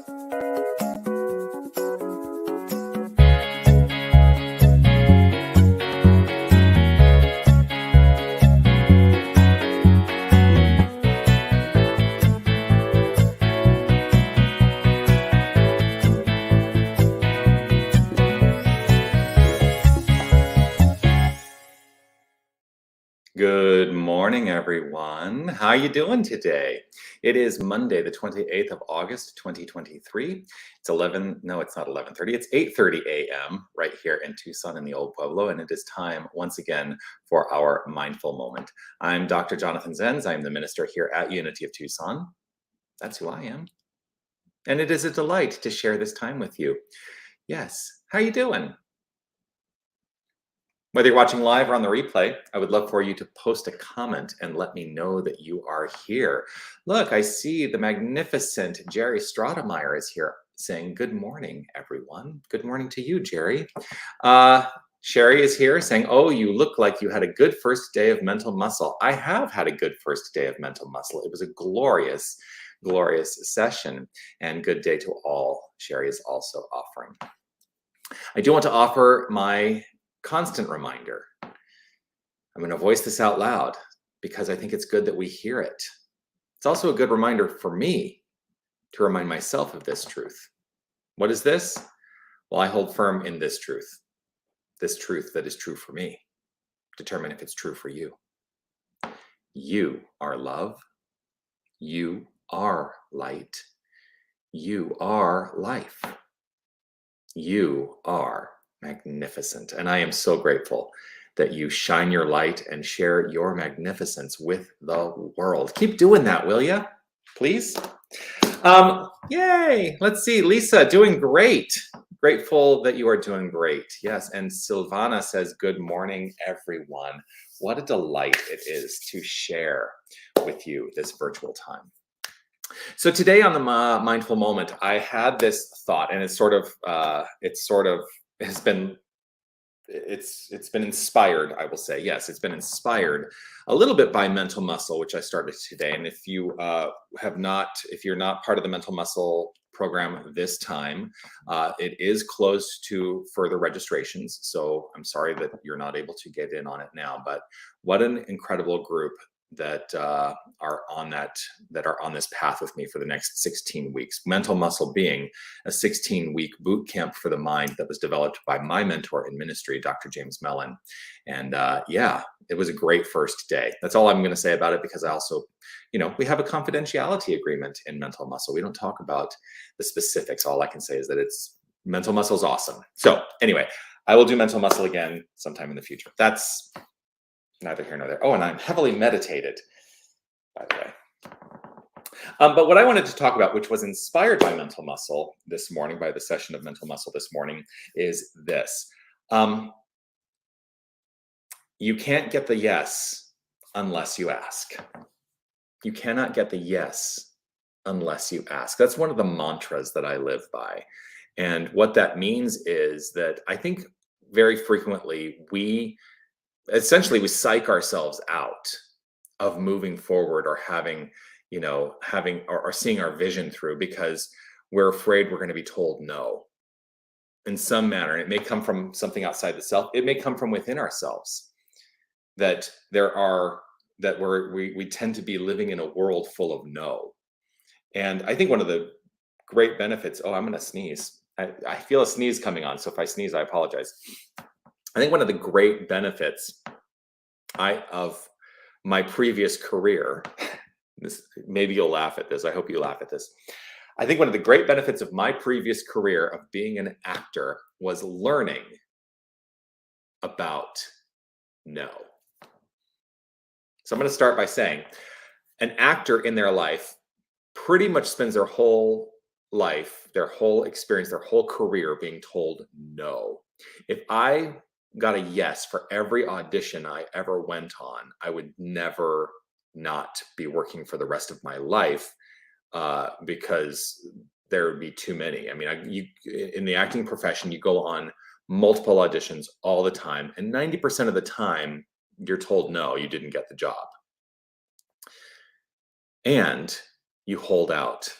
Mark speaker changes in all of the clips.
Speaker 1: Good morning, everyone. How you doing today? It is Monday, the 28th of August, 2023. It's not 11:30. It's 8:30 a.m. right here in Tucson in the Old Pueblo, and it is time once again for our mindful moment. I'm Dr. Jonathan Zenz. I'm the minister here at Unity of Tucson. That's who I am. And it is a delight to share this time with you. Yes. How you doing? Whether you're watching live or on the replay, I would love for you to post a comment and let me know that you are here. Look, I see the magnificent Jerry Stratemeyer is here saying, good morning, everyone. Good morning to you, Jerry. Sherry is here saying, oh, you look like you had a good first day of mental muscle. I have had a good first day of mental muscle. It was a glorious, glorious session, and good day to all. Sherry is also offering. I do want to offer my constant reminder. I'm going to voice this out loud because I think it's good that we hear it. It's also a good reminder for me to remind myself of this truth. What is this? Well, I hold firm in this truth that is true for me. Determine if it's true for you. You are love. You are light. You are life. You are magnificent. And I am so grateful that you shine your light and share your magnificence with the world. Keep doing that, will you? Please? Yay! Let's see. Lisa, doing great. Grateful that you are doing great. Yes. And Silvana says, good morning, everyone. What a delight it is to share with you this virtual time. So today on the mindful moment, I had this thought, and it's been inspired, I will say. Yes, it's been inspired a little bit by mental muscle, which I started today. And if you're not part of the mental muscle program this time, it is close to further registrations. So I'm sorry that you're not able to get in on it now, but what an incredible group that are on this path with me for the next 16 weeks. Mental muscle being a 16-week boot camp for the mind that was developed by my mentor in ministry, Dr. James Mellon. And yeah, it was a great first day. That's all I'm going to say about it, because I also, we have a confidentiality agreement in mental muscle. We don't talk about the specifics. All I can say is that mental muscle is awesome. So anyway, I will do mental muscle again sometime in the future. That's neither here nor there. Oh, and I'm heavily meditated, by the way. But what I wanted to talk about, which was inspired by mental muscle this morning, by the session of mental muscle this morning, is this. You can't get the yes unless you ask. You cannot get the yes unless you ask. That's one of the mantras that I live by. And what that means is that I think very frequently we psych ourselves out of moving forward or having or seeing our vision through, because we're afraid we're going to be told no in some manner. It may come from something outside the self. It may come from within ourselves, that we tend to be living in a world full of no. And I think one of the great benefits, I'm going to sneeze. I feel a sneeze coming on. So if I sneeze, I apologize. I think one of the great benefits of my previous career, maybe you'll laugh at this. I hope you laugh at this. I think one of the great benefits of my previous career of being an actor was learning about no. So I'm going to start by saying an actor in their life pretty much spends their whole life, their whole experience, their whole career being told no. If I got a yes for every audition I ever went on, I would never not be working for the rest of my life, because there would be too many. I mean, in the acting profession, you go on multiple auditions all the time, and 90% of the time you're told no, you didn't get the job. And you hold out.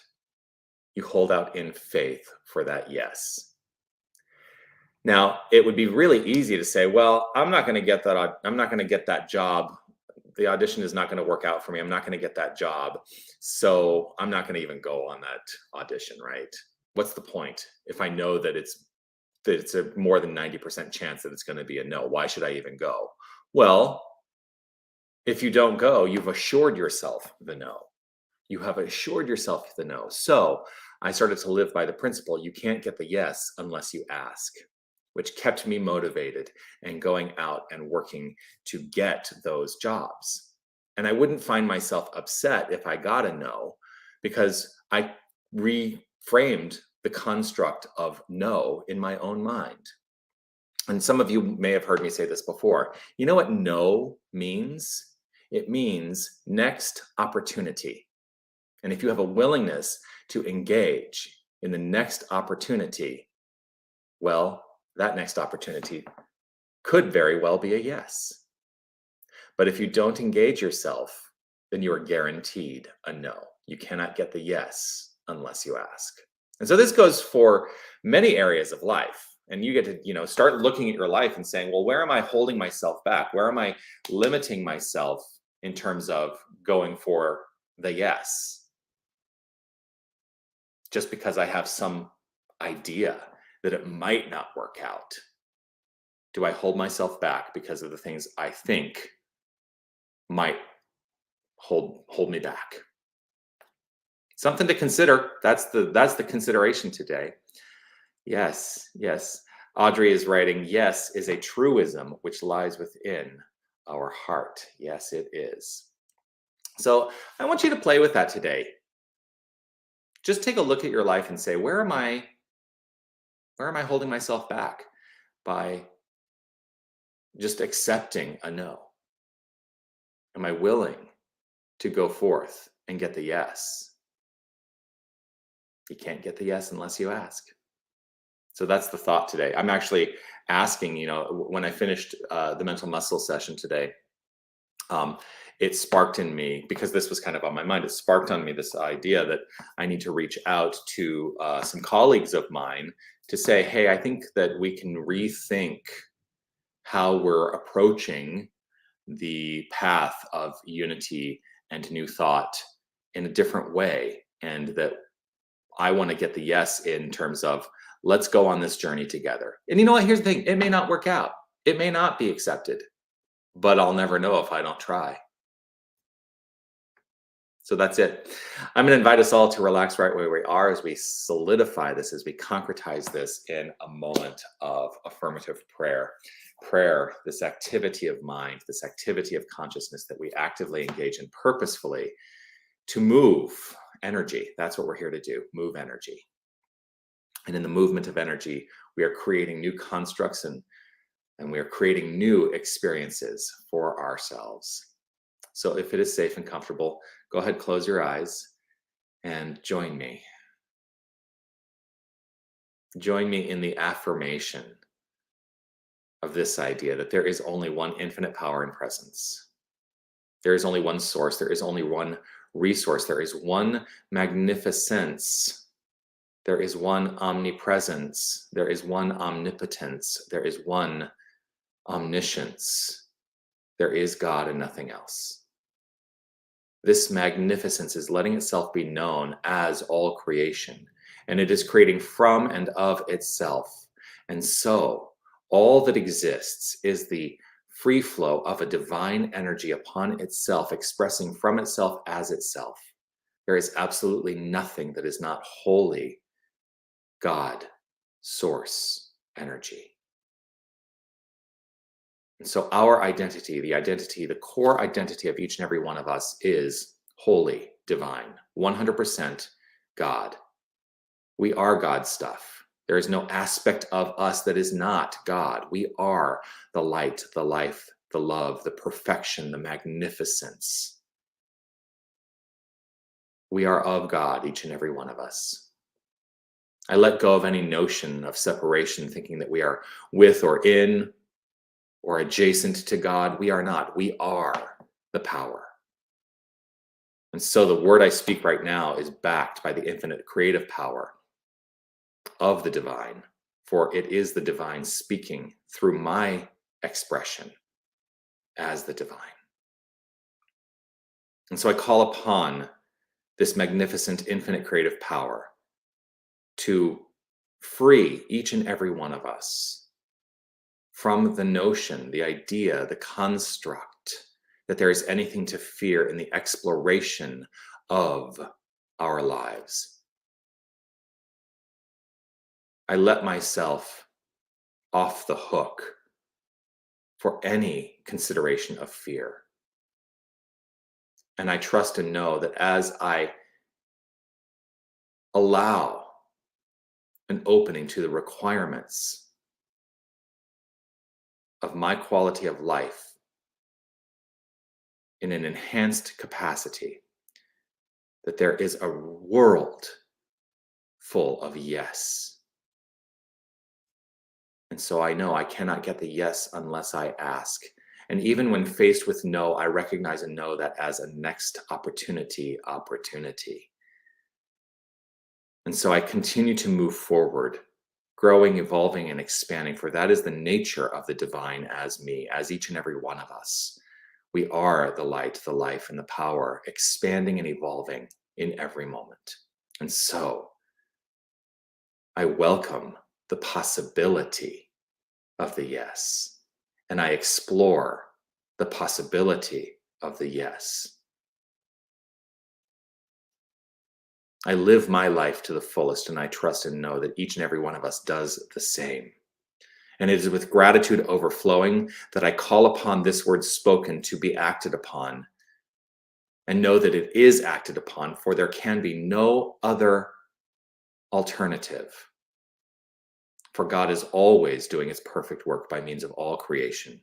Speaker 1: You hold out in faith for that yes. Now, it would be really easy to say, well, I'm not going to get that. I'm not going to get that job. The audition is not going to work out for me. I'm not going to get that job. So I'm not going to even go on that audition, right? What's the point if I know that it's a more than 90% chance that it's going to be a no? Why should I even go? Well, if you don't go, you've assured yourself the no. You have assured yourself the no. So I started to live by the principle you can't get the yes unless you ask, which kept me motivated and going out and working to get those jobs. And I wouldn't find myself upset if I got a no, because I reframed the construct of no in my own mind. And some of you may have heard me say this before. You know what no means? It means next opportunity. And if you have a willingness to engage in the next opportunity, well, that next opportunity could very well be a yes. But if you don't engage yourself, then you are guaranteed a no. You cannot get the yes unless you ask. And so this goes for many areas of life. And you get to, start looking at your life and saying, well, where am I holding myself back? Where am I limiting myself in terms of going for the yes? Just because I have some idea that it might not work out. Do I hold myself back because of the things I think might hold me back? Something to consider. That's the consideration today. Yes. Audrey is writing, yes is a truism which lies within our heart. Yes, it is. So I want you to play with that today. Just take a look at your life and say, where am I holding myself back by just accepting a no? Am I willing to go forth and get the yes? You can't get the yes unless you ask. So that's the thought today. I'm actually asking, when I finished the mental muscle session today, it sparked in me, because this was kind of on my mind, it sparked on me this idea that I need to reach out to some colleagues of mine to say, hey, I think that we can rethink how we're approaching the path of unity and new thought in a different way. And that I want to get the yes in terms of, let's go on this journey together. And you know what? Here's the thing. It may not work out. It may not be accepted, but I'll never know if I don't try. So that's it. I'm going to invite us all to relax right where we are as we solidify this, as we concretize this in a moment of affirmative prayer. Prayer, this activity of mind, this activity of consciousness that we actively engage in purposefully to move energy. That's what we're here to do, move energy. And in the movement of energy, we are creating new constructs and we are creating new experiences for ourselves. So if it is safe and comfortable, go ahead, close your eyes and join me. Join me in the affirmation of this idea that there is only one infinite power and presence. There is only one source. There is only one resource. There is one magnificence. There is one omnipresence. There is one omnipotence. There is one omniscience. There is God and nothing else. This magnificence is letting itself be known as all creation, and it is creating from and of itself. And so all that exists is the free flow of a divine energy upon itself, expressing from itself as itself. There is absolutely nothing that is not wholly God, source, energy. And so our identity, the core identity of each and every one of us is holy, divine, 100% God. We are God's stuff. There is no aspect of us that is not God. We are the light, the life, the love, the perfection, the magnificence. We are of God, each and every one of us. I let go of any notion of separation, thinking that we are with or in or adjacent to God. We are not. We are the power. And so the word I speak right now is backed by the infinite creative power of the divine, for it is the divine speaking through my expression as the divine. And so I call upon this magnificent, infinite creative power to free each and every one of us from the notion, the idea, the construct that there is anything to fear in the exploration of our lives. I let myself off the hook for any consideration of fear. And I trust and know that as I allow an opening to the requirements of my quality of life in an enhanced capacity, that there is a world full of yes. And so I know I cannot get the yes unless I ask. And even when faced with no, I recognize and know that as a next opportunity. And so I continue to move forward, growing, evolving, and expanding, for that is the nature of the divine as me, as each and every one of us. We are the light, the life, and the power, expanding and evolving in every moment. And so I welcome the possibility of the yes, and I explore the possibility of the yes. I live my life to the fullest, and I trust and know that each and every one of us does the same. And it is with gratitude overflowing that I call upon this word spoken to be acted upon, and know that it is acted upon, for there can be no other alternative. For God is always doing his perfect work by means of all creation.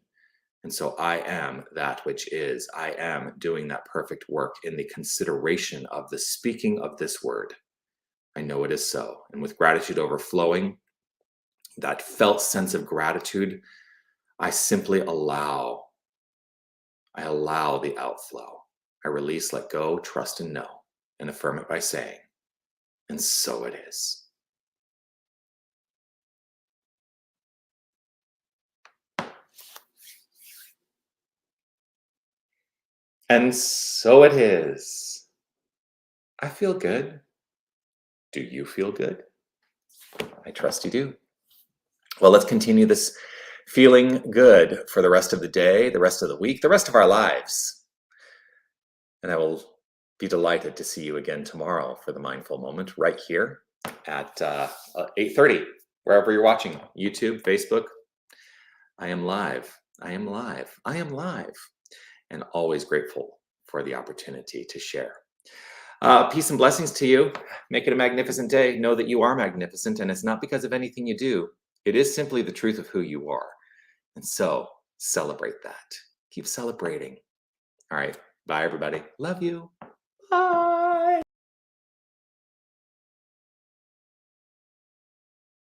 Speaker 1: And so I am that which is. I am doing that perfect work in the consideration of the speaking of this word. I know it is so. And with gratitude overflowing, that felt sense of gratitude, I simply allow. I allow the outflow. I release, let go, trust, and know, and affirm it by saying, and so it is. And so it is. I feel good. Do you feel good? I trust you do. Well, let's continue this feeling good for the rest of the day, the rest of the week, the rest of our lives. And I will be delighted to see you again tomorrow for the Mindful Moment right here at 8:30, wherever you're watching, YouTube, Facebook. I am live. I am live. I am live. And always grateful for the opportunity to share. Peace and blessings to you. Make it a magnificent day. Know that you are magnificent, and it's not because of anything you do. It is simply the truth of who you are. And so celebrate that. Keep celebrating. All right. Bye, everybody. Love you. Bye.